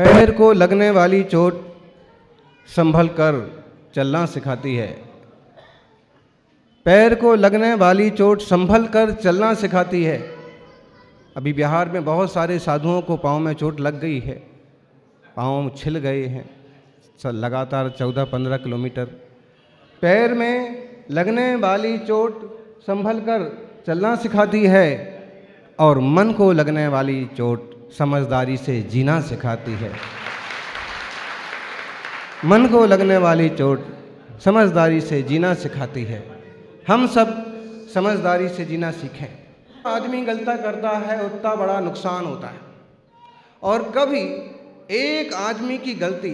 पैर को लगने वाली चोट संभल कर चलना सिखाती है। पैर को लगने वाली चोट संभल कर चलना सिखाती है। अभी बिहार में बहुत सारे साधुओं को पाँव में चोट लग गई है, पाँव छिल गए हैं लगातार 14-15 किलोमीटर। पैर में लगने वाली चोट संभल कर चलना सिखाती है और मन को लगने वाली चोट समझदारी से जीना सिखाती है। मन को लगने वाली चोट समझदारी से जीना सिखाती है। हम सब समझदारी से जीना सीखें। आदमी गलती करता है उतना बड़ा नुकसान होता है, और कभी एक आदमी की गलती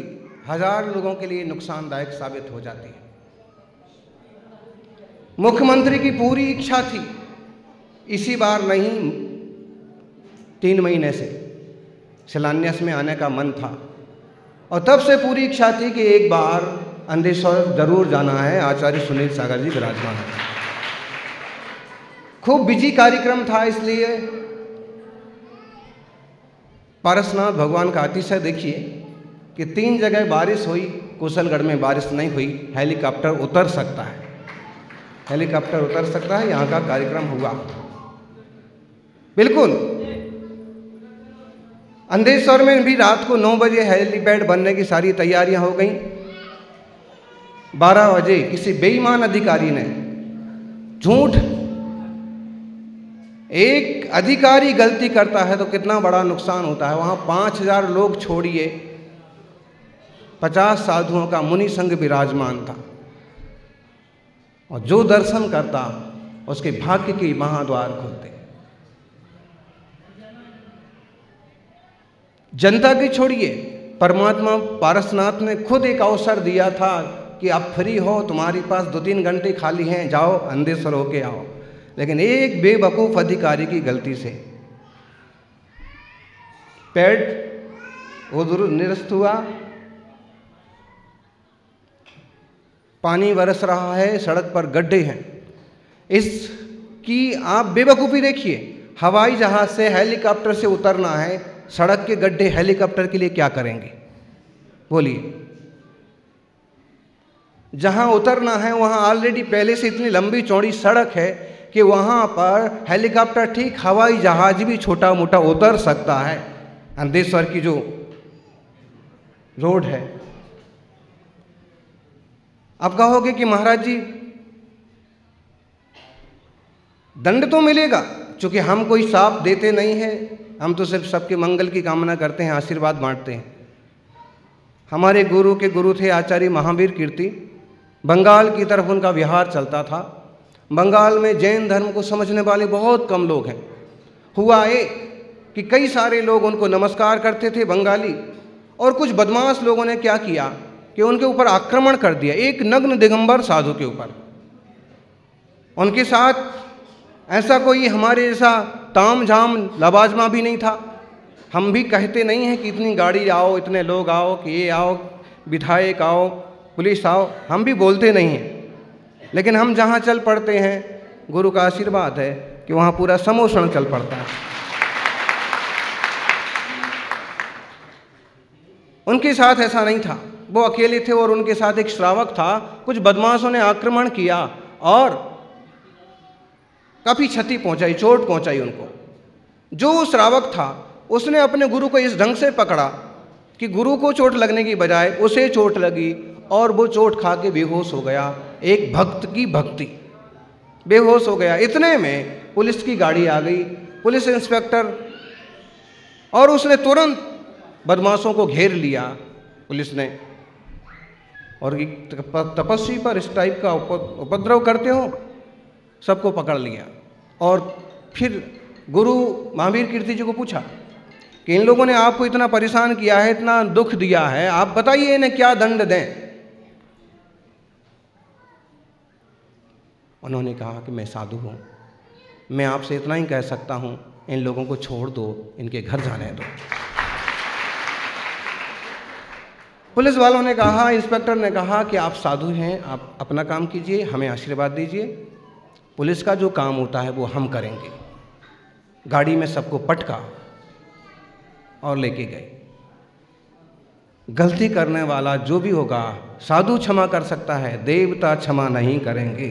1000 लोगों के लिए नुकसानदायक साबित हो जाती है। मुख्यमंत्री की पूरी इच्छा थी, इसी बार नहीं 3 महीने से शिलान्यास में आने का मन था, और तब से पूरी इच्छा थी कि एक बार अंधेश्वर जरूर जाना है। आचार्य सुनील सागर जी विराजमान हैं। खूब बिजी कार्यक्रम था, इसलिए पारसनाथ भगवान का अतिशय देखिए कि 3 जगह बारिश हुई, कुशलगढ़ में बारिश नहीं हुई। हेलीकॉप्टर उतर सकता है, हेलीकॉप्टर उतर सकता है, यहाँ का कार्यक्रम हुआ। बिल्कुल अंधेश्वर में भी रात को 9 बजे हेलीपैड बनने की सारी तैयारियां हो गई। 12 बजे किसी बेईमान अधिकारी ने झूठ, एक अधिकारी गलती करता है तो कितना बड़ा नुकसान होता है। वहां 5000 लोग छोड़िए, 50 साधुओं का मुनि संघ विराजमान था, और जो दर्शन करता उसके भाग्य के महाद्वार खुलते। जनता की छोड़िए, परमात्मा पारसनाथ ने खुद एक अवसर दिया था कि आप फ्री हो, तुम्हारे पास 2-3 घंटे खाली हैं, जाओ अंधेश्वर होके आओ। लेकिन एक बेवकूफ़ अधिकारी की गलती से पैड उधर निरस्त हुआ, पानी बरस रहा है, सड़क पर गड्ढे हैं। इसकी आप बेवकूफ़ी देखिए। हवाई जहाज़ से हेलीकॉप्टर से उतरना है, सड़क के गड्ढे हेलीकॉप्टर के लिए क्या करेंगे बोलिए। जहां उतरना है वहां ऑलरेडी पहले से इतनी लंबी चौड़ी सड़क है कि वहां पर हेलीकॉप्टर ठीक, हवाई जहाज भी छोटा मोटा उतर सकता है। अंधेश्वर की जो रोड है, आप कहोगे कि महाराज जी दंड तो मिलेगा, क्योंकि हम कोई साप देते नहीं हैं, हम तो सिर्फ सबके मंगल की कामना करते हैं, आशीर्वाद बांटते हैं। हमारे गुरु के गुरु थे आचार्य महावीर कीर्ति। बंगाल की तरफ उनका विहार चलता था। बंगाल में जैन धर्म को समझने वाले बहुत कम लोग हैं। हुआ ये कि कई सारे लोग उनको नमस्कार करते थे बंगाली, और कुछ बदमाश लोगों ने क्या किया कि उनके ऊपर आक्रमण कर दिया, एक नग्न दिगंबर साधु के ऊपर। उनके साथ ऐसा कोई हमारे जैसा ताम झाम लबाजमा भी नहीं था। हम भी कहते नहीं हैं कि इतनी गाड़ी आओ, इतने लोग आओ, कि ये आओ, विधायक आओ, पुलिस आओ, हम भी बोलते नहीं हैं। लेकिन हम जहाँ चल पड़ते हैं, गुरु का आशीर्वाद है कि वहाँ पूरा समोषण चल पड़ता है। उनके साथ ऐसा नहीं था, वो अकेले थे और उनके साथ एक श्रावक था। कुछ बदमाशों ने आक्रमण किया और काफ़ी क्षति पहुंचाई, चोट पहुंचाई उनको। जो श्रावक था उसने अपने गुरु को इस ढंग से पकड़ा कि गुरु को चोट लगने की बजाय उसे चोट लगी, और वो चोट खा के बेहोश हो गया। एक भक्त की भक्ति, बेहोश हो गया। इतने में पुलिस की गाड़ी आ गई, पुलिस इंस्पेक्टर, और उसने तुरंत बदमाशों को घेर लिया पुलिस ने, और तपस्वी पर इस टाइप का उपद्रव करते हो, सबको पकड़ लिया। और फिर गुरु महावीर कीर्ति जी को पूछा कि इन लोगों ने आपको इतना परेशान किया है, इतना दुख दिया है, आप बताइए इन्हें क्या दंड दें। उन्होंने कहा कि मैं साधु हूँ, मैं आपसे इतना ही कह सकता हूँ, इन लोगों को छोड़ दो, इनके घर जाने दो। पुलिस वालों ने कहा, इंस्पेक्टर ने कहा कि आप साधु हैं, आप अपना काम कीजिए, हमें आशीर्वाद दीजिए, पुलिस का जो काम होता है वो हम करेंगे। गाड़ी में सबको पटका और लेके गए। गलती करने वाला जो भी होगा साधु क्षमा कर सकता है, देवता क्षमा नहीं करेंगे।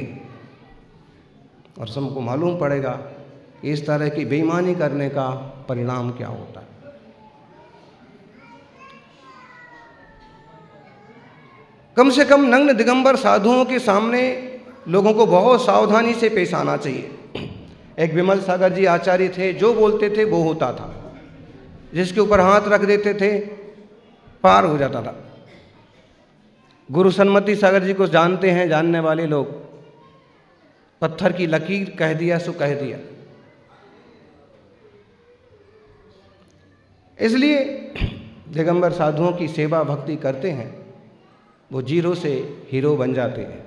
और सबको मालूम पड़ेगा कि इस तरह की बेईमानी करने का परिणाम क्या होता है। कम से कम नग्न दिगंबर साधुओं के सामने लोगों को बहुत सावधानी से पेश आना चाहिए। एक विमल सागर जी आचार्य थे, जो बोलते थे वो होता था, जिसके ऊपर हाथ रख देते थे पार हो जाता था। गुरु सन्मति सागर जी को जानते हैं जानने वाले लोग, पत्थर की लकीर कह दिया सो कह दिया। इसलिए दिगंबर साधुओं की सेवा भक्ति करते हैं, वो जीरो से हीरो बन जाते हैं।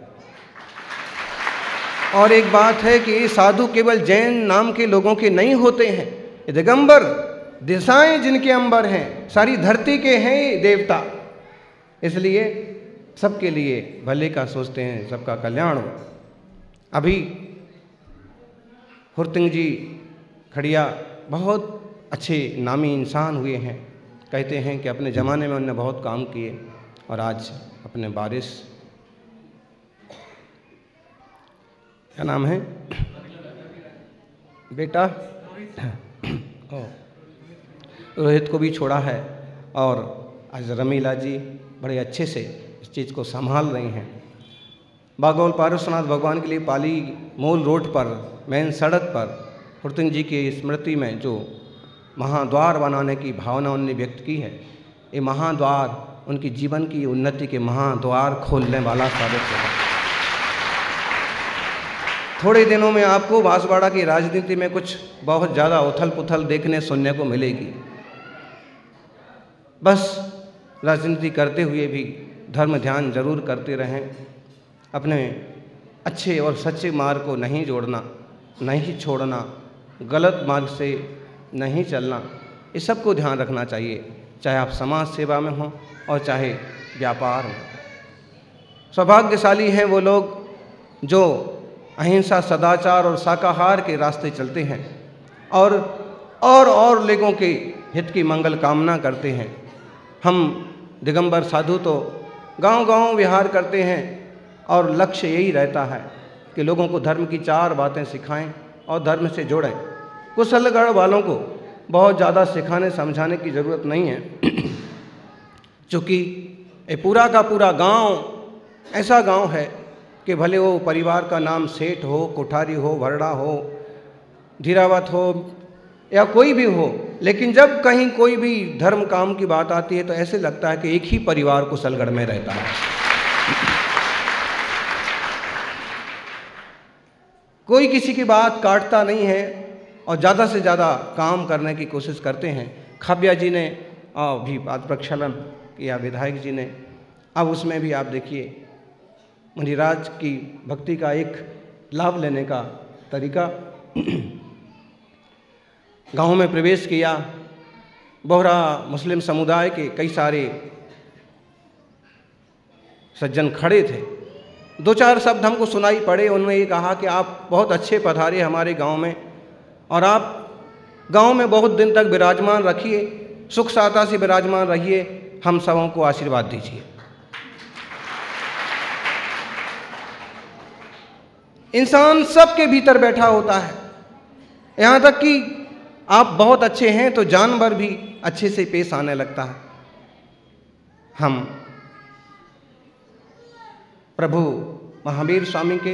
और एक बात है कि ये साधु केवल जैन नाम के लोगों के नहीं होते हैं, दिगंबर दिशाएं जिनके अंबर हैं, सारी धरती के हैं ये देवता। इसलिए सबके लिए भले का सोचते हैं, सबका कल्याण हो। अभी हुरतिंग जी खड़िया बहुत अच्छे नामी इंसान हुए हैं। कहते हैं कि अपने ज़माने में उन्होंने बहुत काम किए और आज अपने बारिश, क्या नाम है बेटा, रोहित को भी छोड़ा है और आज रमीला जी बड़े अच्छे से इस चीज़ को संभाल रही हैं। बागौल पारसनाथ भगवान के लिए पाली मूल रोड पर मेन सड़क पर हुरतिंग जी की स्मृति में जो महाद्वार बनाने की भावना उन्होंने व्यक्त की है, ये महाद्वार उनकी जीवन की उन्नति के महाद्वार खोलने वाला साबित होगा। थोड़े दिनों में आपको बांसवाड़ा की राजनीति में कुछ बहुत ज़्यादा उथल पुथल देखने सुनने को मिलेगी। बस राजनीति करते हुए भी धर्म ध्यान जरूर करते रहें, अपने अच्छे और सच्चे मार्ग को नहीं जोड़ना, नहीं छोड़ना, गलत मार्ग से नहीं चलना, इस सब को ध्यान रखना चाहिए, चाहे आप समाज सेवा में हों और चाहे व्यापार में। सौभाग्यशाली हैं वो लोग जो अहिंसा, सदाचार और शाकाहार के रास्ते चलते हैं और लोगों के हित की मंगल कामना करते हैं। हम दिगंबर साधु तो गांव-गांव विहार करते हैं और लक्ष्य यही रहता है कि लोगों को धर्म की 4 बातें सिखाएं और धर्म से जोड़ें। कुशलगढ़ वालों को बहुत ज़्यादा सिखाने समझाने की ज़रूरत नहीं है, क्योंकि ये पूरा का पूरा गांव ऐसा गांव है कि भले वो परिवार का नाम सेठ हो, कोठारी हो, भरड़ा हो, धीरावत हो या कोई भी हो, लेकिन जब कहीं कोई भी धर्म काम की बात आती है तो ऐसे लगता है कि एक ही परिवार कुशलगढ़ में रहता है। कोई किसी की बात काटता नहीं है और ज़्यादा से ज़्यादा काम करने की कोशिश करते हैं। खबिया जी ने भी बात प्रक्षालन किया, विधायक जी ने, अब उसमें भी आप देखिए मुनिराज की भक्ति का एक लाभ लेने का तरीका। गांव में प्रवेश किया, बोहरा मुस्लिम समुदाय के कई सारे सज्जन खड़े थे, 2-4 शब्द हमको सुनाई पड़े। उन्होंने ये कहा कि आप बहुत अच्छे पधारे हमारे गांव में और आप गांव में बहुत दिन तक विराजमान रखिए, सुख साता से विराजमान रहिए, हम सबों को आशीर्वाद दीजिए। इंसान सबके भीतर बैठा होता है, यहाँ तक कि आप बहुत अच्छे हैं तो जानवर भी अच्छे से पेश आने लगता है। हम प्रभु महावीर स्वामी के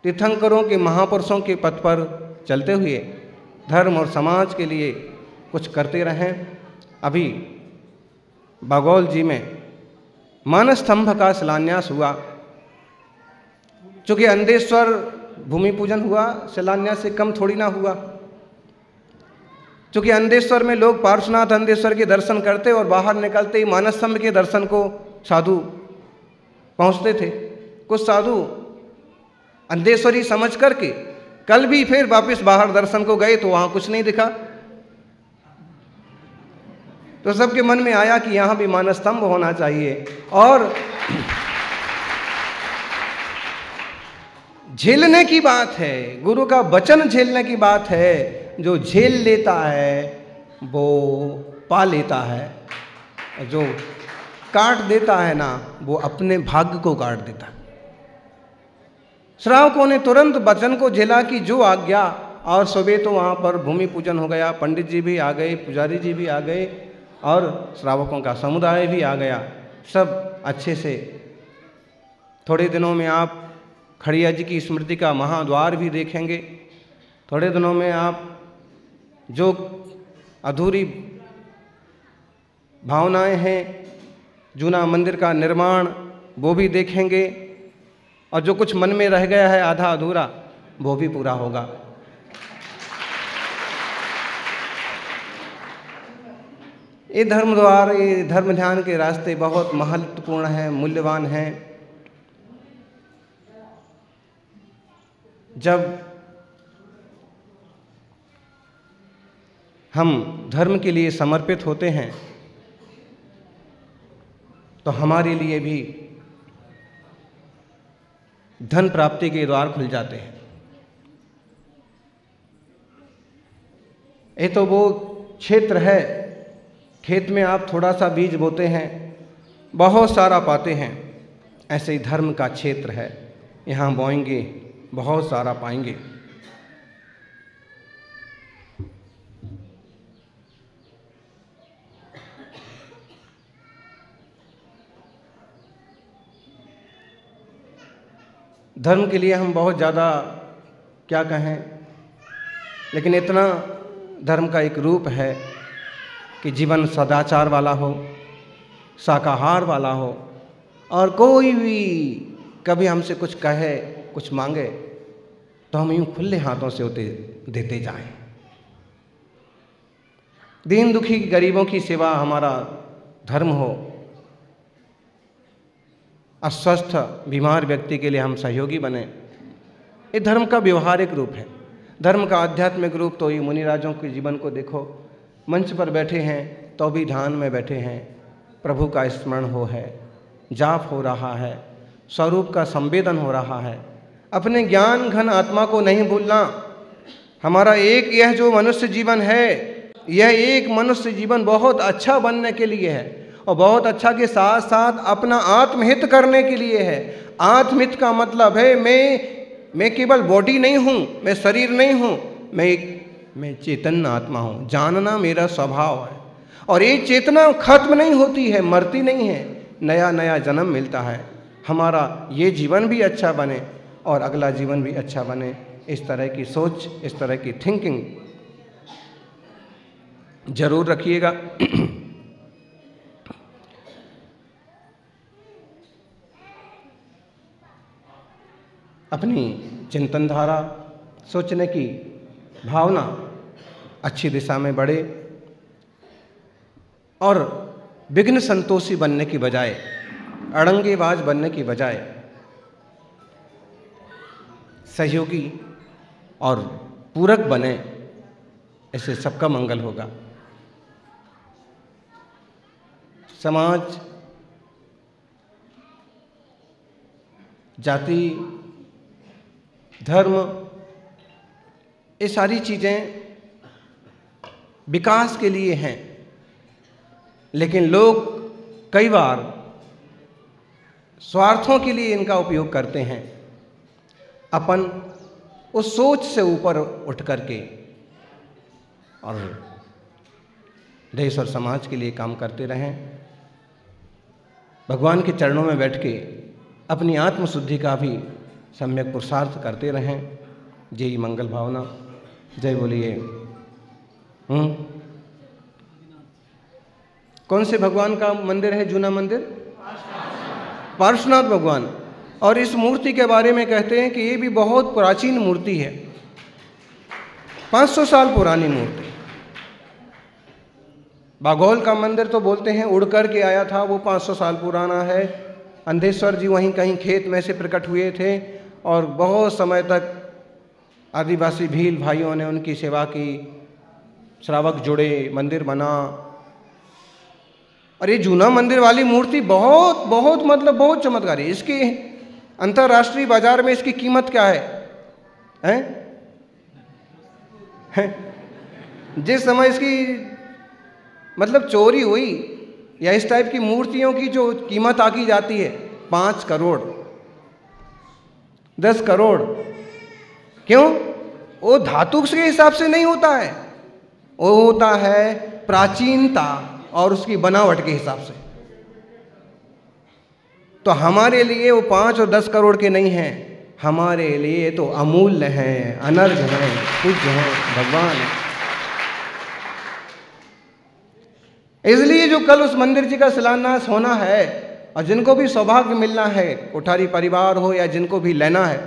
तीर्थंकरों के महापुरुषों के पथ पर चलते हुए धर्म और समाज के लिए कुछ करते रहें। अभी बागौल जी में मानस स्तंभ का शिलान्यास हुआ, चूँकि अंधेश्वर भूमि पूजन हुआ, शिलान्यास से कम थोड़ी ना हुआ। चूँकि अंधेश्वर में लोग पार्श्वनाथ अंधेश्वर के दर्शन करते और बाहर निकलते ही मानस स्तंभ के दर्शन को साधु पहुँचते थे। कुछ साधु अंधेश्वरी समझ करके कल भी फिर वापस बाहर दर्शन को गए तो वहाँ कुछ नहीं दिखा, तो सबके मन में आया कि यहाँ भी मानस स्तंभ होना चाहिए। और झेलने की बात है, गुरु का वचन झेलने की बात है। जो झेल लेता है वो पा लेता है। जो काट देता है ना, वो अपने भाग्य को काट देता है। श्रावकों ने तुरंत वचन को झेला कि जो आज्ञा, और सुबह तो वहाँ पर भूमि पूजन हो गया, पंडित जी भी आ गए, पुजारी जी भी आ गए और श्रावकों का समुदाय भी आ गया, सब अच्छे से। थोड़े दिनों में आप खड़िया जी की स्मृति का महाद्वार भी देखेंगे। थोड़े दिनों में आप जो अधूरी भावनाएं हैं, जूना मंदिर का निर्माण, वो भी देखेंगे, और जो कुछ मन में रह गया है आधा अधूरा, वो भी पूरा होगा। ये धर्म द्वार, ये धर्म ध्यान के रास्ते बहुत महत्वपूर्ण हैं, मूल्यवान हैं। जब हम धर्म के लिए समर्पित होते हैं तो हमारे लिए भी धन प्राप्ति के द्वार खुल जाते हैं। ये तो वो क्षेत्र है, खेत में आप थोड़ा सा बीज बोते हैं, बहुत सारा पाते हैं। ऐसे ही धर्म का क्षेत्र है, यहाँ बोएंगे बहुत सारा पाएंगे। धर्म के लिए हम बहुत ज़्यादा क्या कहें, लेकिन इतना धर्म का एक रूप है कि जीवन सदाचार वाला हो, शाकाहार वाला हो, और कोई भी कभी हमसे कुछ कहे, कुछ मांगे तो हम यूँ खुले हाथों से उसे देते जाएं। दीन दुखी गरीबों की सेवा हमारा धर्म हो। अस्वस्थ बीमार व्यक्ति के लिए हम सहयोगी बने। ये धर्म का व्यवहारिक रूप है। धर्म का आध्यात्मिक रूप तो ये मुनिराजों के जीवन को देखो, मंच पर बैठे हैं तो भी ध्यान में बैठे हैं, प्रभु का स्मरण हो है, जाप हो रहा है, स्वरूप का संवेदन हो रहा है। अपने ज्ञान घन आत्मा को नहीं भूलना। हमारा एक यह जो मनुष्य जीवन है, यह एक मनुष्य जीवन बहुत अच्छा बनने के लिए है, और बहुत अच्छा के साथ साथ अपना आत्महित करने के लिए है। आत्महित का मतलब है मैं केवल बॉडी नहीं हूँ, मैं शरीर नहीं हूँ, मैं चेतन आत्मा हूँ। जानना मेरा स्वभाव है, और ये चेतना खत्म नहीं होती है, मरती नहीं है, नया नया जन्म मिलता है। हमारा ये जीवन भी अच्छा बने और अगला जीवन भी अच्छा बने, इस तरह की सोच, इस तरह की थिंकिंग जरूर रखिएगा। अपनी चिंतन धारा, सोचने की भावना अच्छी दिशा में बढ़े, और विघ्न संतोषी बनने की बजाय, अड़ंगेबाज बनने की बजाय सहयोगी और पूरक बने। ऐसे सबका मंगल होगा। समाज, जाति, धर्म, ये सारी चीज़ें विकास के लिए हैं, लेकिन लोग कई बार स्वार्थों के लिए इनका उपयोग करते हैं। अपन उस सोच से ऊपर उठ करके और देश और समाज के लिए काम करते रहें। भगवान के चरणों में बैठ के अपनी आत्मशुद्धि का भी सम्यक पुरुषार्थ करते रहें। जय मंगल भावना। जय बोलिए। कौन से भगवान का मंदिर है? जूना मंदिर पार्श्वनाथ भगवान। और इस मूर्ति के बारे में कहते हैं कि ये भी बहुत प्राचीन मूर्ति है, 500 साल पुरानी मूर्ति। बाघोल का मंदिर तो बोलते हैं उड़ कर के आया था, वो 500 साल पुराना है। अंधेश्वर जी वहीं कहीं खेत में से प्रकट हुए थे, और बहुत समय तक आदिवासी भील भाइयों ने उनकी सेवा की, श्रावक जुड़े, मंदिर बना। और ये जूना मंदिर वाली मूर्ति बहुत बहुत मतलब बहुत चमत्कारी। इसकी अंतर्राष्ट्रीय बाजार में इसकी कीमत क्या है? जिस समय इसकी मतलब चोरी हुई या इस टाइप की मूर्तियों की जो कीमत आकी जाती है 5 करोड़ 10 करोड़, क्यों? वो धातु के हिसाब से नहीं होता है, वो होता है प्राचीनता और उसकी बनावट के हिसाब से। तो हमारे लिए वो 5 और 10 करोड़ के नहीं हैं, हमारे लिए तो अमूल्य हैं, अनर्घ हैं, पूज्य हैं, भगवान हैं। इसलिए जो कल उस मंदिर जी का शिलान्यास होना है, और जिनको भी सौभाग्य मिलना है, कोठारी परिवार हो या जिनको भी लेना है,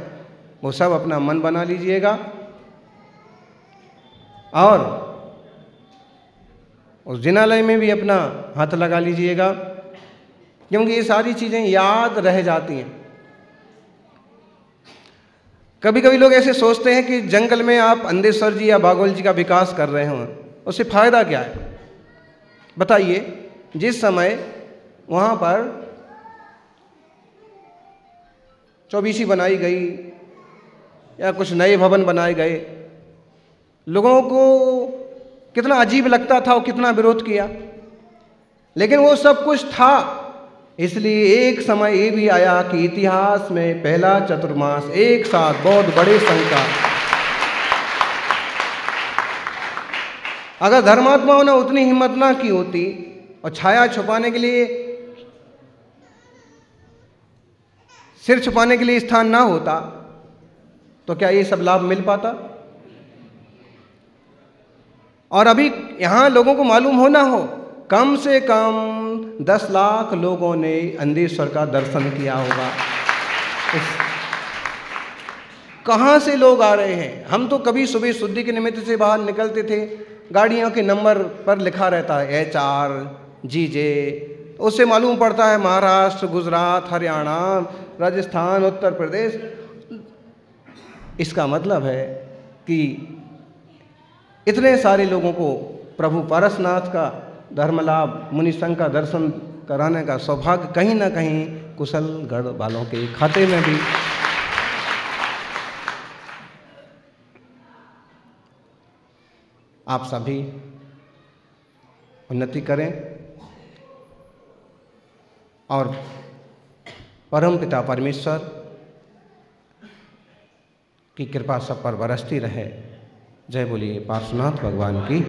वो सब अपना मन बना लीजिएगा और उस जिनालय में भी अपना हाथ लगा लीजिएगा, क्योंकि ये सारी चीज़ें याद रह जाती हैं। कभी कभी लोग ऐसे सोचते हैं कि जंगल में आप अंधेश्वर जी या बागोल जी का विकास कर रहे हो, उससे फायदा क्या है? बताइए, जिस समय वहाँ पर चौबीसी बनाई गई या कुछ नए भवन बनाए गए, लोगों को कितना अजीब लगता था और कितना विरोध किया, लेकिन वो सब कुछ था। इसलिए एक समय ये भी आया कि इतिहास में पहला चतुर्मास एक साथ बहुत बड़े संख्या, अगर धर्मात्माओं ने उतनी हिम्मत ना की होती और छाया छुपाने के लिए, सिर छुपाने के लिए स्थान ना होता, तो क्या ये सब लाभ मिल पाता? और अभी यहाँ लोगों को मालूम होना हो, कम से कम 10 लाख लोगों ने अंधेश्वर का दर्शन किया होगा। कहाँ से लोग आ रहे हैं? हम तो कभी सुबह शुद्धि के निमित्त से बाहर निकलते थे, गाड़ियों के नंबर पर लिखा रहता है HR GJ, उससे मालूम पड़ता है महाराष्ट्र, गुजरात, हरियाणा, राजस्थान, उत्तर प्रदेश। इसका मतलब है कि इतने सारे लोगों को प्रभु पारसनाथ का धर्मलाभ, मुनि संघ का दर्शन कराने का सौभाग्य कहीं ना कहीं कुशलगढ़ वालों के खाते में भी। आप सभी उन्नति करें और परमपिता परमेश्वर की कृपा सब पर बरसती रहे। जय बोलिए पार्श्वनाथ भगवान की।